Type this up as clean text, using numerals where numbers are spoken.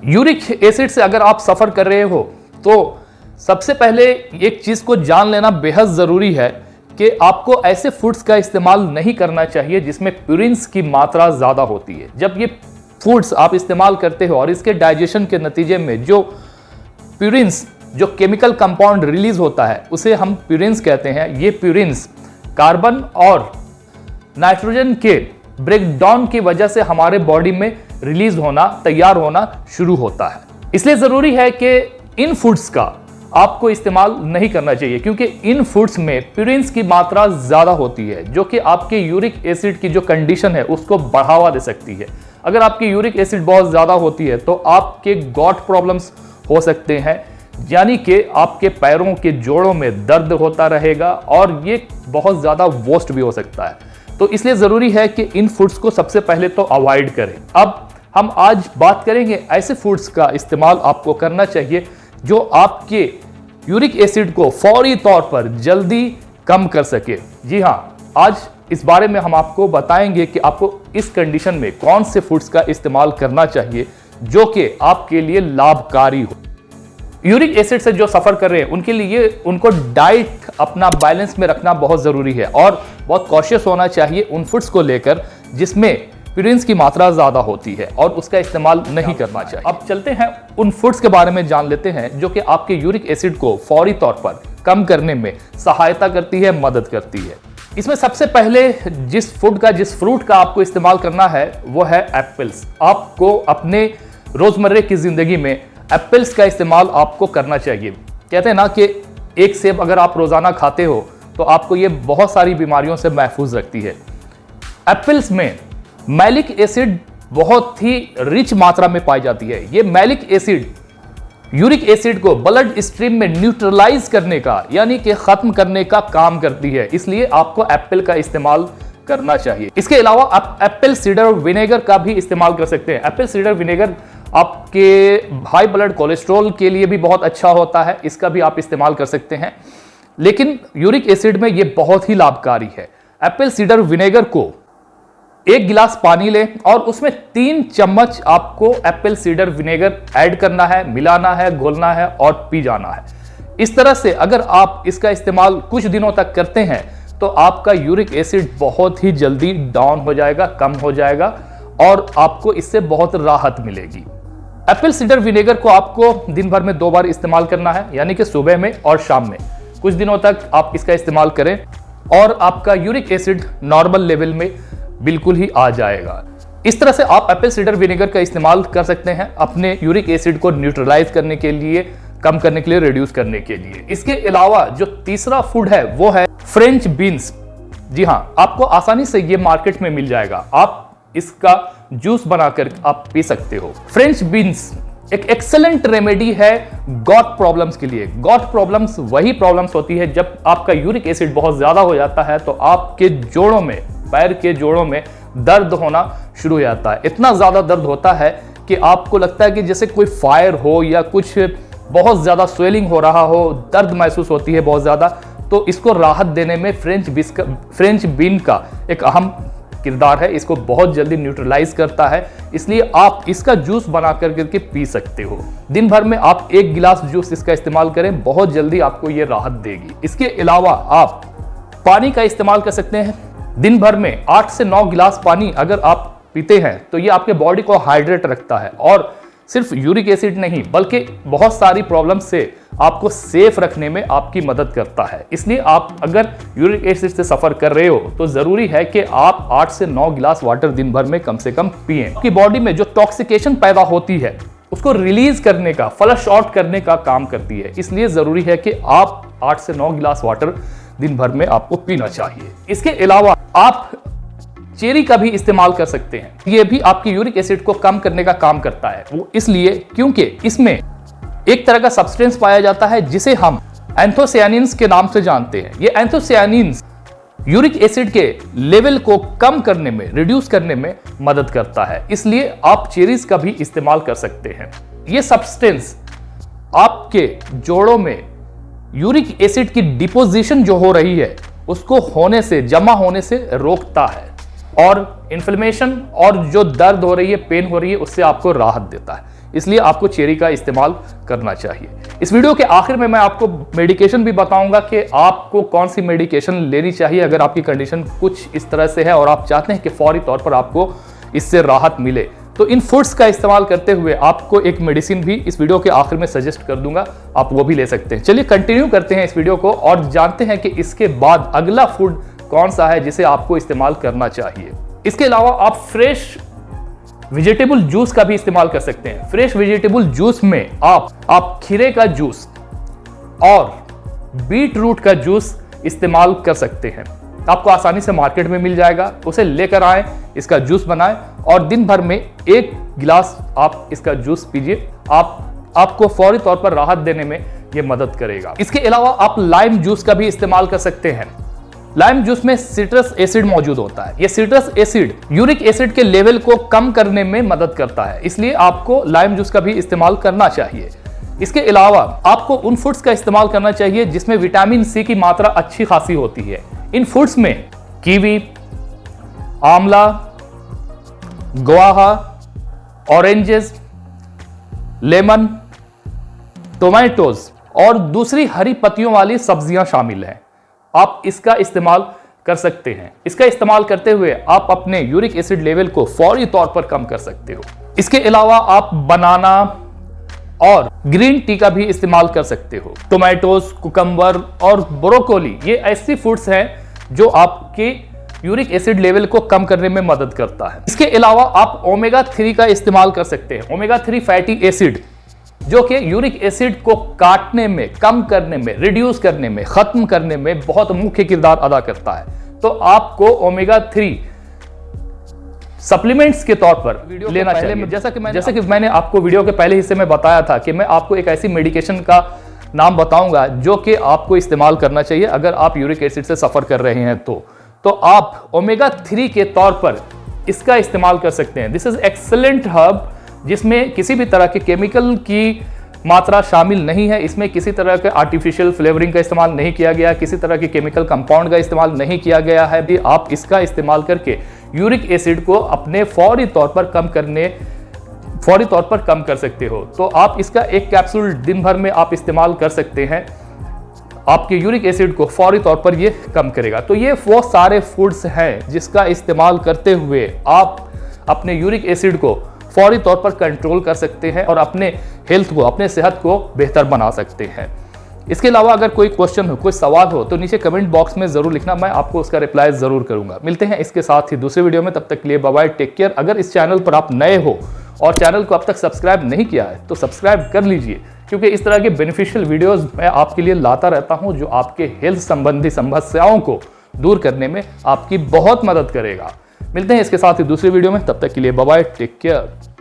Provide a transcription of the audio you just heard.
Uric acid से अगर आप सफर कर रहे हो तो सबसे पहले एक चीज को जान लेना बेहद जरूरी है कि आपको ऐसे फूड्स का इस्तेमाल नहीं करना चाहिए जिसमें प्यूरिन्स की मात्रा ज्यादा होती है। जब ये फूड्स आप इस्तेमाल करते हो और इसके डाइजेशन के नतीजे में जो प्यूरिन्स, जो केमिकल कंपाउंड रिलीज होता है उसे हम प्यूरिन्स कहते हैं। ये प्यूरिन्स कार्बन और नाइट्रोजन के ब्रेकडाउन की वजह से हमारे बॉडी में रिलीज होना, तैयार होना शुरू होता है। इसलिए जरूरी है कि इन फूड्स का आपको इस्तेमाल नहीं करना चाहिए, क्योंकि इन फूड्स में प्यूरिन्स की मात्रा ज्यादा होती है जो कि आपके यूरिक एसिड की जो कंडीशन है उसको बढ़ावा दे सकती है। अगर आपकी यूरिक एसिड बहुत ज्यादा होती है तो आपके गॉट प्रॉब्लम्स हो सकते हैं, यानी कि आपके पैरों के जोड़ों में दर्द होता रहेगा और ये बहुत ज्यादा वर्स्ट भी हो सकता है। तो इसलिए जरूरी है कि इन फूड्स को सबसे पहले तो अवॉइड करें। अब हम आज बात करेंगे ऐसे फूड्स का इस्तेमाल आपको करना चाहिए जो आपके यूरिक एसिड को फौरी तौर पर जल्दी कम कर सके। जी हाँ, आज इस बारे में हम आपको बताएंगे कि आपको इस कंडीशन में कौन से फूड्स का इस्तेमाल करना चाहिए जो कि आपके लिए लाभकारी हो। यूरिक एसिड से जो सफर कर रहे हैं उनके लिए उनको डाइट अपना बैलेंस में रखना बहुत जरूरी है और बहुत कॉशियस होना चाहिए उन फूड्स को लेकर जिसमें प्यूरिन्स की मात्रा ज्यादा होती है और उसका इस्तेमाल नहीं करना चाहिए। अब चलते हैं उन फूड्स के बारे में जान लेते हैं जो कि आपके यूरिक एसिड को फौरी तौर पर कम करने में सहायता करती है, मदद करती है। इसमें सबसे पहले जिस फ्रूट का आपको इस्तेमाल करना है वो है एप्पल्स। आपको अपने रोजमर्रे की जिंदगी में एप्पल्स का इस्तेमाल आपको करना चाहिए। कहते हैं ना कि एक सेब अगर आप रोजाना खाते हो तो आपको ये बहुत सारी बीमारियों से महफूज रखती है। एप्पल्स में मैलिक एसिड बहुत ही रिच मात्रा में पाई जाती है। ये मैलिक एसिड यूरिक एसिड को ब्लड स्ट्रीम में न्यूट्रलाइज करने का, यानी कि खत्म करने का काम करती है। इसलिए आपको एप्पल का इस्तेमाल करना चाहिए। इसके अलावा आप एप्पल सीडर विनेगर का भी इस्तेमाल कर सकते हैं। एप्पल सीडर विनेगर आपके हाई ब्लड कोलेस्ट्रॉल के लिए भी बहुत अच्छा होता है, इसका भी आप इस्तेमाल कर सकते हैं। लेकिन यूरिक एसिड में यह बहुत ही लाभकारी है। एप्पल सीडर विनेगर को 1 गिलास पानी लें और उसमें 3 चम्मच आपको एप्पल सीडर विनेगर ऐड करना है, मिलाना है, घोलना है और पी जाना है। इस तरह से अगर आप इसका इस्तेमाल कुछ दिनों तक करते हैं तो आपका यूरिक एसिड बहुत ही जल्दी डाउन हो जाएगा, कम हो जाएगा और आपको इससे बहुत राहत मिलेगी। एप्पल सीडर विनेगर को आपको दिन भर में 2 बार इस्तेमाल करना है, यानी कि सुबह में और शाम में। कुछ दिनों तक आप इसका इस्तेमाल करें और आपका यूरिक एसिड नॉर्मल लेवल में बिल्कुल ही आ जाएगा। इस तरह से आप एप्पल सीडर विनेगर का इस्तेमाल कर सकते हैं अपने यूरिक एसिड को न्यूट्रलाइज करने के लिए, कम करने के लिए, रिड्यूस करने के लिए। इसके अलावा जो तीसरा फूड है वो है फ्रेंच बीन्स। जी हाँ, आपको आसानी से ये मार्केट में मिल जाएगा। आप इसका जूस बनाकर आप पी सकते हो। फ्रेंच बीन्स एक एक्सेलेंट रेमेडी है गॉट प्रॉब्लम्स के लिए। गॉट प्रॉब्लम्स वही प्रॉब्लम्स होती है जब आपका यूरिक एसिड बहुत ज्यादा हो जाता है तो आपके जोड़ों में, पैर के जोड़ों में दर्द होना शुरू हो जाता है। इतना ज्यादा दर्द होता है कि आपको लगता है कि जैसे कोई फायर हो या कुछ बहुत ज्यादा स्वेलिंग हो रहा हो, दर्द महसूस होती है बहुत ज्यादा। तो इसको राहत देने में फ्रेंच बीन का एक अहम किरदार है। इसको बहुत जल्दी न्यूट्रलाइज करता है, इसलिए आप इसका जूस बना करके पी सकते हो। दिन भर में आप 1 गिलास जूस इसका इस्तेमाल करें, बहुत जल्दी आपको ये राहत देगी। इसके अलावा आप पानी का इस्तेमाल कर सकते हैं। दिन भर में 8 से 9 गिलास पानी अगर आप पीते हैं तो ये आपके बॉडी को हाइड्रेट रखता है और सिर्फ यूरिक एसिड नहीं बल्कि बहुत सारी प्रॉब्लम से आपको सेफ रखने में आपकी मदद करता है। इसलिए आप अगर यूरिक एसिड से सफर कर रहे हो तो जरूरी है कि आप 8 से 9 गिलास वाटर दिन भर में कम से कम पिएं। आपकी बॉडी में जो टॉक्सिकेशन पैदा होती है उसको रिलीज करने का, फ्लश आउट करने का काम करती है। इसलिए जरूरी है कि आप 8 से 9 गिलास वाटर दिन भर में आपको पीना चाहिए। इसके अलावा आप चेरी का भी इस्तेमाल कर सकते हैं। यह भी आपकी यूरिक एसिड को कम करने का काम करता है। वो इसलिए क्योंकि इसमें एक तरह का सब्सटेंस पाया जाता है जिसे हम एंथोसायनिन्स के नाम से जानते हैं। ये एंथोसायनिन्स यूरिक एसिड के लेवल को कम करने में, रिड्यूस करने में मदद करता है। इसलिए आप चेरीज का भी इस्तेमाल कर सकते हैं। ये सब्सटेंस आपके जोड़ों में यूरिक एसिड की डिपोजिशन जो हो रही है उसको होने से, जमा होने से रोकता है और इन्फ्लेमेशन और जो दर्द हो रही है, पेन हो रही है, उससे आपको राहत देता है। इसलिए आपको चेरी का इस्तेमाल करना चाहिए। इस वीडियो के आखिर में मैं आपको मेडिकेशन भी बताऊंगा कि आपको कौन सी मेडिकेशन लेनी चाहिए अगर आपकी कंडीशन कुछ इस तरह से है और आप चाहते हैं कि फौरी तौर पर आपको इससे राहत मिले। तो इन फूड्स का इस्तेमाल करते हुए आपको एक मेडिसिन भी इस वीडियो के आखिर में सजेस्ट कर दूंगा, आप वो भी ले सकते हैं। चलिए कंटिन्यू करते हैं इस वीडियो को और जानते हैं कि इसके बाद अगला फूड कौन सा है जिसे आपको इस्तेमाल करना चाहिए। इसके अलावा आप फ्रेश वेजिटेबल जूस का भी इस्तेमाल कर सकते हैं। फ्रेश वेजिटेबल जूस में आप खीरे का जूस और बीट रूट का जूस इस्तेमाल कर सकते हैं। आपको आसानी से मार्केट में मिल जाएगा, उसे लेकर आएं, इसका जूस बनाएं और दिन भर में 1 गिलास आप इसका जूस पीजिए। आपको फौरी तौर पर राहत देने में यह मदद करेगा। इसके अलावा आप लाइम जूस का भी इस्तेमाल कर सकते हैं। लाइम जूस में सिट्रस एसिड मौजूद होता है। यह सिट्रस एसिड यूरिक एसिड के लेवल को कम करने में मदद करता है, इसलिए आपको लाइम जूस का भी इस्तेमाल करना चाहिए। इसके अलावा आपको उन फूड्स का इस्तेमाल करना चाहिए जिसमें विटामिन सी की मात्रा अच्छी खासी होती है। इन फूड्स में कीवी, आंवला, गुआवा, ऑरेंजेस, लेमन, टोमेटोज और दूसरी हरी पत्तियों वाली सब्जियां शामिल हैं। आप इसका इस्तेमाल कर सकते हैं। इसका इस्तेमाल करते हुए आप अपने यूरिक एसिड लेवल को फौरी तौर पर कम कर सकते हो। इसके अलावा आप बनाना और ग्रीन टी का भी इस्तेमाल कर सकते हो। टोमेटोज, कुकम्बर और ब्रोकोली ये ऐसी फूड्स हैं जो आपके यूरिक एसिड लेवल को कम करने में मदद करता है। इसके अलावा आप ओमेगा 3 का इस्तेमाल कर सकते हैं। ओमेगा 3 फैटी एसिड जो कि यूरिक एसिड को काटने में, कम करने में, रिड्यूस करने में, खत्म करने में बहुत मुख्य किरदार अदा करता है। तो आपको ओमेगा 3 सप्लीमेंट्स के तौर पर लेना चाहिए। जैसा कि मैंने आपको वीडियो के पहले हिस्से में बताया था कि मैं आपको एक ऐसी मेडिकेशन का नाम बताऊंगा जो कि आपको इस्तेमाल करना चाहिए अगर आप यूरिक एसिड से सफर कर रहे हैं तो आप ओमेगा 3 के तौर पर इसका इस्तेमाल कर सकते हैं। दिस इज एक्सेलेंट हर्ब जिसमें किसी भी तरह के केमिकल की मात्रा शामिल नहीं है। इसमें किसी तरह के आर्टिफिशियल फ्लेवरिंग का इस्तेमाल नहीं किया गया, किसी तरह के केमिकल कंपाउंड का इस्तेमाल नहीं किया गया है। भी आप इसका इस्तेमाल करके यूरिक एसिड को अपने फौरी तौर पर कम कर सकते हो। तो आप इसका एक कैप्सूल दिन भर में आप इस्तेमाल कर सकते हैं, आपके यूरिक एसिड को फौरी तौर पर ये कम करेगा। तो ये वो सारे फूड्स हैं जिसका इस्तेमाल करते हुए आप अपने यूरिक एसिड को फौरी तौर पर कंट्रोल कर सकते हैं और अपने हेल्थ को, अपने सेहत को बेहतर बना सकते हैं। इसके अलावा अगर कोई क्वेश्चन हो, कोई सवाल हो तो नीचे कमेंट बॉक्स में जरूर लिखना, मैं आपको उसका रिप्लाई जरूर करूंगा। मिलते हैं इसके साथ ही दूसरे वीडियो में, तब तक के लिए बाय बाय, टेक केयर। अगर इस चैनल पर आप नए हो और चैनल को अब तक सब्सक्राइब नहीं किया है तो सब्सक्राइब कर लीजिए, क्योंकि इस तरह के बेनिफिशियल वीडियोस मैं आपके लिए लाता रहता हूं जो आपके हेल्थ संबंधी समस्याओं को दूर करने में आपकी बहुत मदद करेगा। मिलते हैं इसके साथ ही दूसरे वीडियो में, तब तक के लिए बाय बाय, टेक केयर।